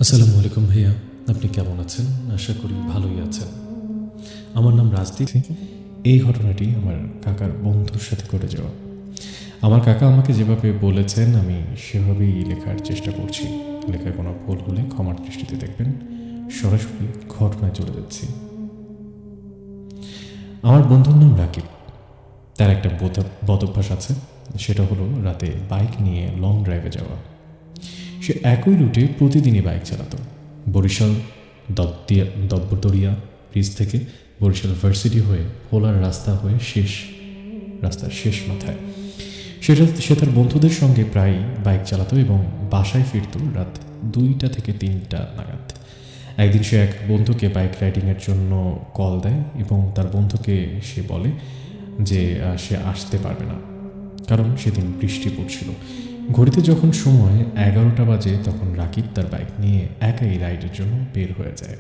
আসসালামু আলাইকুম ভাইয়া, আপনি কেমন আছেন? আশা করি ভালোই আছেন। আমার নাম রাজদীপ। এই ঘটনাটি আমার কাকার বন্ধুর সাথে ঘটে যাওয়া। আমার কাকা আমাকে যেভাবে বলেছেন আমি সেভাবেই লেখার চেষ্টা করছি। লেখায় কোনো ভুল হলে ক্ষমার দৃষ্টিতে দেখবেন। সরাসরি ঘটনায় চলে যাচ্ছি। আমার বন্ধুর নাম রাকিব। তার একটা বদভ্যাস আছে, সেটা হলো রাতে বাইক নিয়ে লং ড্রাইভে যাওয়া। সে একই রুটে প্রতিদিনই বাইক চালাতো। বরিশাল দব্বদরিয়া ব্রিজ থেকে বরিশাল ভার্সিটি হয়ে ভোলার রাস্তা হয়ে রাস্তার শেষ মাথায় সে তার বন্ধুদের সঙ্গে প্রায় বাইক চালাতো এবং বাসায় ফিরত রাত 2টা থেকে 3টা নাগাদ। একদিন সে এক বন্ধুকে বাইক রাইডিংয়ের জন্য কল দেয় এবং তার বন্ধুকে সে বলে যে সে আসতে পারবে না, কারণ সেদিন বৃষ্টি পড়ছিল। ঘড়িতে যখন সময় 11টা বাজে তখন রাকিব তার বাইক নিয়ে একাই রাইডের জন্য বের হয়ে যায়।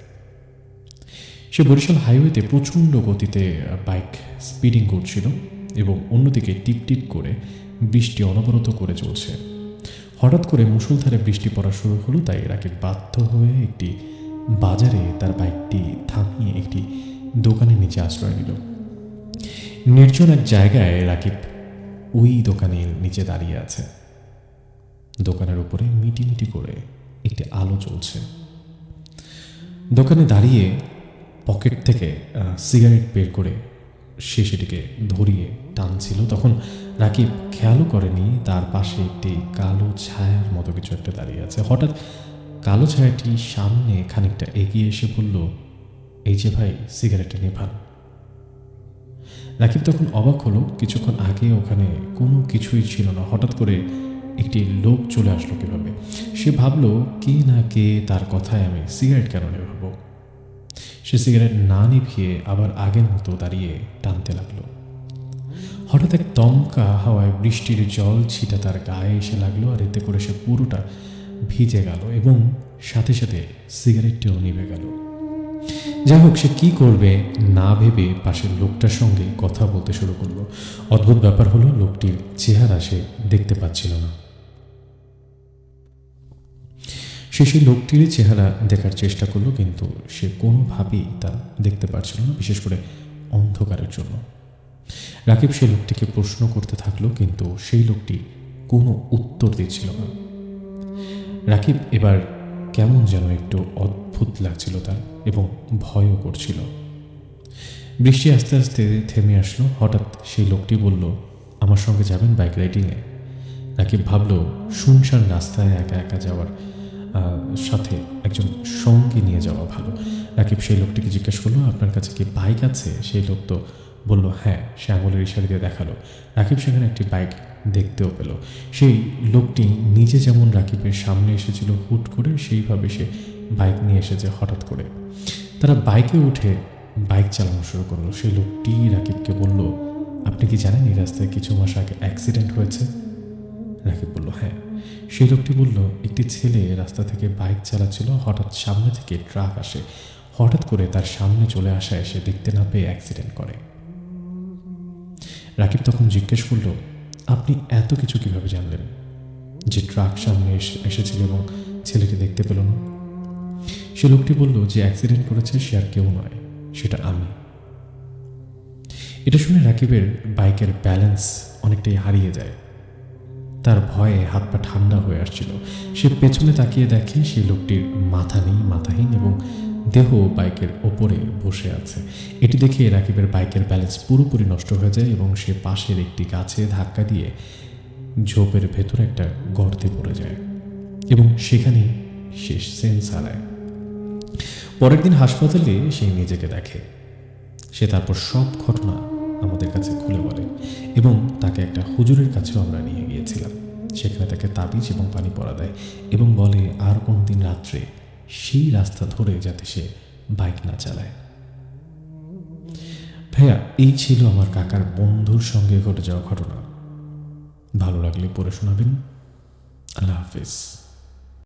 সে বরিশাল হাইওয়েতে প্রচণ্ড গতিতে বাইক স্পিডিং করছিল এবং অন্যদিকে টিপ টিপ করে বৃষ্টি অনবরত করে চলছে। হঠাৎ করে মুষলধারে বৃষ্টি পড়া শুরু হলো, তাই রাকিব বাধ্য হয়ে একটি বাজারে তার বাইকটি থামিয়ে একটি দোকানের নিচে আশ্রয় নিল। নির্জন এক জায়গায় রাকিব ওই দোকানের নিচে দাঁড়িয়ে আছে। দোকানের উপরে মিটি করে একটি আলো জ্বলছে। দোকানে দাঁড়িয়ে পকেট থেকে সিগারেট বের করে সে সেটিকে ধরিয়ে টানছিল। তখন রাকিব খেয়ালও করেনি তার পাশে একটি কালো ছায়ার মতো কিছু একটা দাঁড়িয়ে আছে। হঠাৎ কালো ছায়াটি সামনে খানিকটা এগিয়ে এসে বলল, এই যে ভাই, সিগারেটটা নেভান। রাকিব তখন অবাক হলো, কিছুক্ষণ আগে ওখানে কোনো কিছুই ছিল না, হঠাৎ করে একটি লোক চলে আসলো কিভাবে। সে ভাবলো কে না কে তার কথায় আমি সিগারেট কেন নেভাবো। সে সিগারেট না নিভিয়ে আবার আগের মতো দাঁড়িয়ে টানতে লাগলো। হঠাৎ এক দমকা হাওয়ায় বৃষ্টির জল ছিটা তার গায়ে এসে লাগলো, আর এতে করে সে পুরোটা ভিজে গেল এবং সাথে সাথে সিগারেটটিও নিভে গেল। যাই হোক, সে কি করবে না ভেবে পাশের লোকটার সঙ্গে কথা বলতে শুরু করলো। অদ্ভুত ব্যাপার হলো, লোকটির চেহারা সে দেখতে পাচ্ছিল না। সে সেই লোকটির চেহারা দেখার চেষ্টা করলো, কিন্তু সে কোনোভাবেই তা দেখতে পারছিল না, বিশেষ করে অন্ধকারের জন্য। রাকিব সেই লোকটিকে প্রশ্ন করতে থাকলো, কিন্তু সেই লোকটি কোনো উত্তর দিচ্ছিল না। রাকিব এবার কেমন যেন একটু অদ্ভুত লাগছিল তার, এবং ভয়ও করছিল। বৃষ্টি আস্তে আস্তে থেমে আসলো। হঠাৎ সেই লোকটি বলল, আমার সঙ্গে যাবেন বাইক রাইডিংয়ে? রাকিব ভাবল, শুনশান রাস্তায় একা একা যাওয়ার সাথে একজন সঙ্গী নিয়ে যাওয়া ভালো। রাকিব সেই লোকটিকে জিজ্ঞেস করলো, আপনার কাছে কি বাইক আছে? সেই লোক তো বলল হ্যাঁ। সে আঙুলের ইশারা দিয়ে দেখালো। রাকিব সেখানে একটি বাইক দেখতেও পেল। সেই লোকটি নিজে যেমন রাকিবের সামনে এসেছিল হুট করে, সেইভাবে সে বাইক নিয়ে এসেছে হঠাৎ করে। তারা বাইকে উঠে বাইক চালানো শুরু করলো। সেই লোকটি রাকিবকে বলল, আপনি কি জানেন এই রাস্তায় কিছু মাস আগে অ্যাক্সিডেন্ট হয়েছে? রাকিব বলল হ্যাঁ। সেই লোকটি বলল, একটি ছেলে রাস্তা থেকে বাইক চালাচ্ছিল, হঠাৎ সামনে থেকে ট্রাক আসে, হঠাৎ করে তার সামনে চলে আসায় সে দেখতে না পেয়ে অ্যাক্সিডেন্ট করে। রাকিব তখন জিজ্ঞেস করল, আপনি এত কিছু কিভাবে জানলেন যে ট্রাক সামনে এসেছিল এবং ছেলেটি দেখতে পেল না? সে লোকটি বলল, যে অ্যাক্সিডেন্ট করেছে সে আর কেউ নয়, সেটা আমি। এটা শুনে রাকিবের বাইকের ব্যালেন্স অনেকটাই হারিয়ে যায়। তার ভয়ে হাত পা ঠান্ডা হয়ে আসছিল। সে পেছনে তাকিয়ে দেখে সেই লোকটির মাথা নেই, মাথাহীন, এবং দেহ বাইকের ওপরে বসে আছে। এটি দেখে রাকিবের বাইকের ব্যালেন্স পুরোপুরি নষ্ট হয়ে যায় এবং সে পাশের একটি গাছে ধাক্কা দিয়ে ঝোপের ভেতরে একটা গর্তে পড়ে যায় এবং সেখানেই শেষ সেন্স হারায়। পরের দিন হাসপাতালে সে নিজেকে দেখে। সে তারপর সব ঘটনা আমাদের কাছে খুলে বলে এবং তাকে একটা হুজুরের কাছেও আমরা নিয়ে গিয়েছিলাম। সেখানে তাকে তাবিজ এবং পানি পরা দেয় এবং বলে আর কোনোদিন রাত্রে সেই রাস্তা ধরে যাতে সে বাইক না চালায়। ভাইয়া, এই ছিল আমার কাকার বন্ধুর সঙ্গে ঘটে যাওয়া ঘটনা। ভালো লাগলে পড়ে শোনাবেন। আল্লাহ হাফেজ।